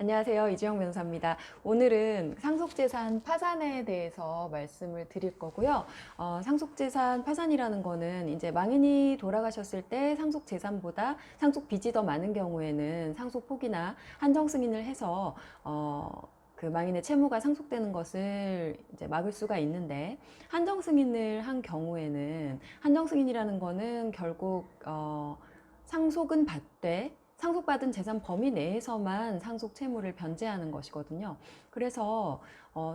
안녕하세요. 이주영 변호사입니다. 오늘은 상속재산 파산에 대해서 말씀을 드릴 거고요. 상속재산 파산이라는 거는 이제 망인이 돌아가셨을 때 상속재산보다 상속빚이 더 많은 경우에는 상속포기나 한정승인을 해서 그 망인의 채무가 상속되는 것을 이제 막을 수가 있는데, 한정승인을 한 경우에는 한정승인이라는 거는 결국 상속은 받되 상속받은 재산 범위 내에서만 상속 채무를 변제하는 것이거든요. 그래서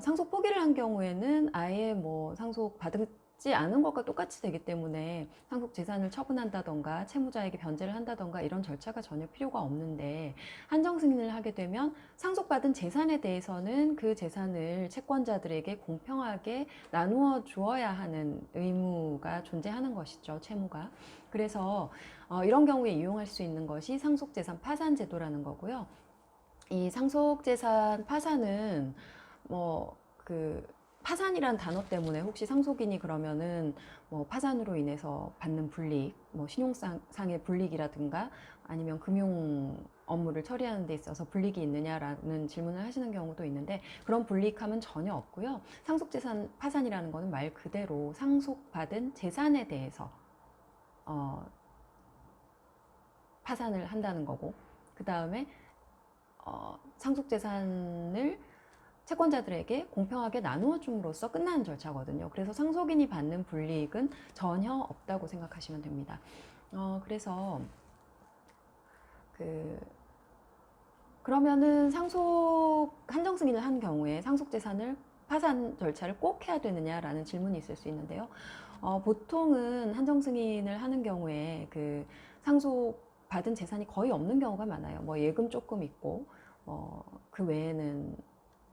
상속 포기를 한 경우에는 아예 뭐 상속 받지 않은 것과 똑같이 되기 때문에 상속 재산을 처분한다던가 채무자에게 변제를 한다던가 이런 절차가 전혀 필요가 없는데, 한정 승인을 하게 되면 상속받은 재산에 대해서는 그 재산을 채권자들에게 공평하게 나누어 주어야 하는 의무가 존재하는 것이죠, 채무가. 그래서 이런 경우에 이용할 수 있는 것이 상속재산 파산제도라는 거고요. 이 상속재산 파산은 그 파산이란 단어 때문에 혹시 상속인이 그러면은 뭐 파산으로 인해서 받는 불이익, 뭐 신용상의 불이익이라든가 아니면 금융 업무를 처리하는 데 있어서 불이익이 있느냐라는 질문을 하시는 경우도 있는데, 그런 불이익함은 전혀 없고요. 상속재산 파산이라는 거는 말 그대로 상속받은 재산에 대해서 파산을 한다는 거고, 그 다음에 상속재산을 채권자들에게 공평하게 나누어 줌으로써 끝나는 절차거든요. 그래서 상속인이 받는 불이익은 전혀 없다고 생각하시면 됩니다. 그래서 그러면은 상속 한정승인을 한 경우에 상속재산을 파산 절차를 꼭 해야 되느냐라는 질문이 있을 수 있는데요. 보통은 한정승인을 하는 경우에 그 상속 받은 재산이 거의 없는 경우가 많아요. 뭐 예금 조금 있고 그 외에는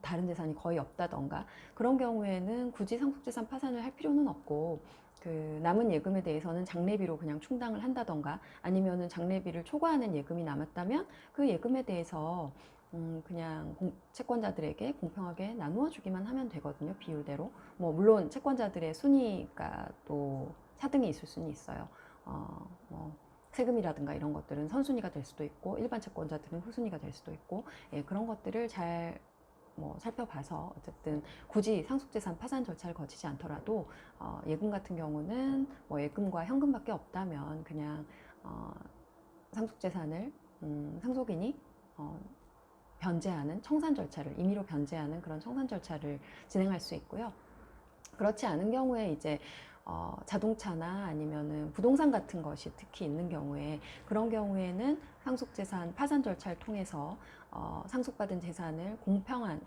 다른 재산이 거의 없다던가, 그런 경우에는 굳이 상속재산 파산을 할 필요는 없고, 그 남은 예금에 대해서는 장례비로 그냥 충당을 한다던가, 아니면은 장례비를 초과하는 예금이 남았다면 그 예금에 대해서 그냥 채권자들에게 공평하게 나누어 주기만 하면 되거든요, 비율대로. 뭐 물론 채권자들의 순위가 또 차등이 있을 수는 있어요. 뭐 세금이라든가 이런 것들은 선순위가 될 수도 있고, 일반 채권자들은 후순위가 될 수도 있고, 예, 그런 것들을 잘 살펴봐서 어쨌든 굳이 상속재산 파산 절차를 거치지 않더라도 예금 같은 경우는 뭐 예금과 현금밖에 없다면 그냥 상속재산을 상속인이 변제하는 청산 절차를, 임의로 변제하는 그런 청산 절차를 진행할 수 있고요. 그렇지 않은 경우에 이제 자동차나 아니면은 부동산 같은 것이 특히 있는 경우에, 그런 경우에는 상속재산 파산 절차를 통해서 상속받은 재산을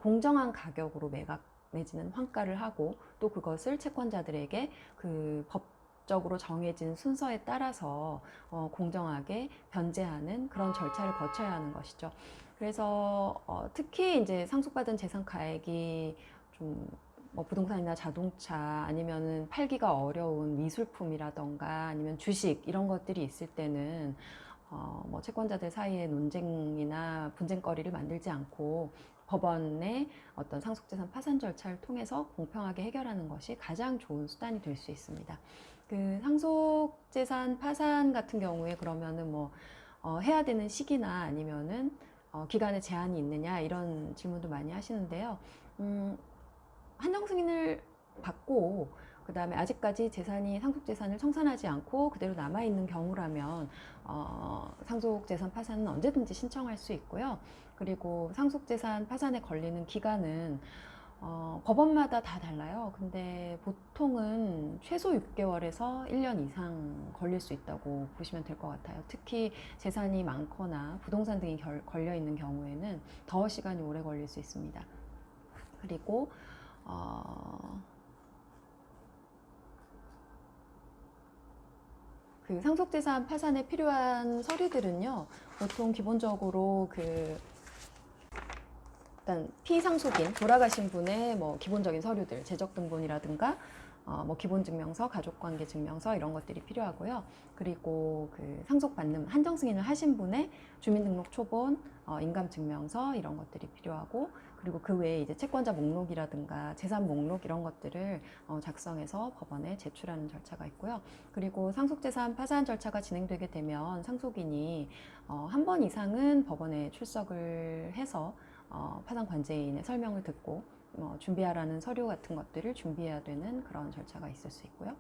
공정한 가격으로 매각 내지는 환가를 하고, 또 그것을 채권자들에게 그 법적으로 정해진 순서에 따라서 공정하게 변제하는 그런 절차를 거쳐야 하는 것이죠. 그래서 특히 이제 상속받은 재산 가액이 좀 뭐 부동산이나 자동차 아니면은 팔기가 어려운 미술품이라던가 아니면 주식 이런 것들이 있을 때는 뭐 채권자들 사이에 논쟁이나 분쟁거리를 만들지 않고 법원의 어떤 상속재산 파산 절차를 통해서 공평하게 해결하는 것이 가장 좋은 수단이 될 수 있습니다. 그 상속재산 파산 같은 경우에 그러면은 뭐 해야 되는 시기나 아니면은 기간에 제한이 있느냐 이런 질문도 많이 하시는데요. 한정승인을 받고 그 다음에 아직까지 상속재산을 청산하지 않고 그대로 남아있는 경우라면 상속재산 파산은 언제든지 신청할 수 있고요. 그리고 상속재산 파산에 걸리는 기간은 법원마다 다 달라요. 근데 보통은 최소 6개월에서 1년 이상 걸릴 수 있다고 보시면 될 것 같아요. 특히 재산이 많거나 부동산 등이 걸려 있는 경우에는 더 시간이 오래 걸릴 수 있습니다. 그리고 그 상속재산 파산에 필요한 서류들은요, 보통 기본적으로 일단 피상속인, 돌아가신 분의 뭐 기본적인 서류들, 재적등본이라든가 뭐 기본증명서, 가족관계증명서 이런 것들이 필요하고요. 그리고 그 상속받는 한정승인을 하신 분의 주민등록 초본, 인감증명서 이런 것들이 필요하고, 그리고 그 외에 이제 채권자 목록이라든가 재산 목록 이런 것들을 작성해서 법원에 제출하는 절차가 있고요. 그리고 상속재산 파산 절차가 진행되게 되면 상속인이 한 번 이상은 법원에 출석을 해서 파산 관제인의 설명을 듣고 준비하라는 서류 같은 것들을 준비해야 되는 그런 절차가 있을 수 있고요.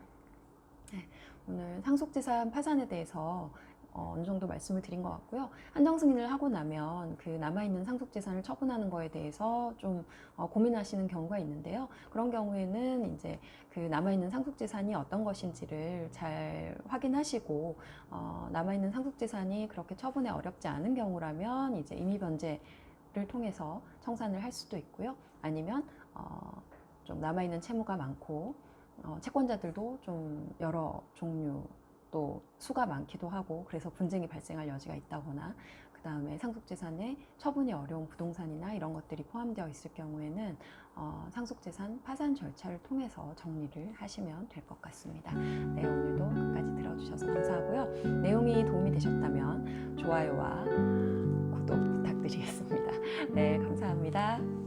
네, 오늘 상속재산 파산에 대해서 어느 정도 말씀을 드린 것 같고요. 한정 승인을 하고 나면 그 남아있는 상속재산을 처분하는 거에 대해서 좀 고민하시는 경우가 있는데요. 그런 경우에는 이제 그 남아있는 상속재산이 어떤 것인지를 잘 확인하시고 남아있는 상속재산이 그렇게 처분에 어렵지 않은 경우라면 이제 임의변제를 통해서 청산을 할 수도 있고요. 아니면 좀 남아있는 채무가 많고 채권자들도 좀 여러 종류 또 수가 많기도 하고 그래서 분쟁이 발생할 여지가 있다거나 그 다음에 상속재산에 처분이 어려운 부동산이나 이런 것들이 포함되어 있을 경우에는 상속재산 파산 절차를 통해서 정리를 하시면 될 것 같습니다. 네, 오늘도 끝까지 들어주셔서 감사하고요. 내용이 도움이 되셨다면 좋아요와 구독 부탁드리겠습니다. 네, 감사합니다.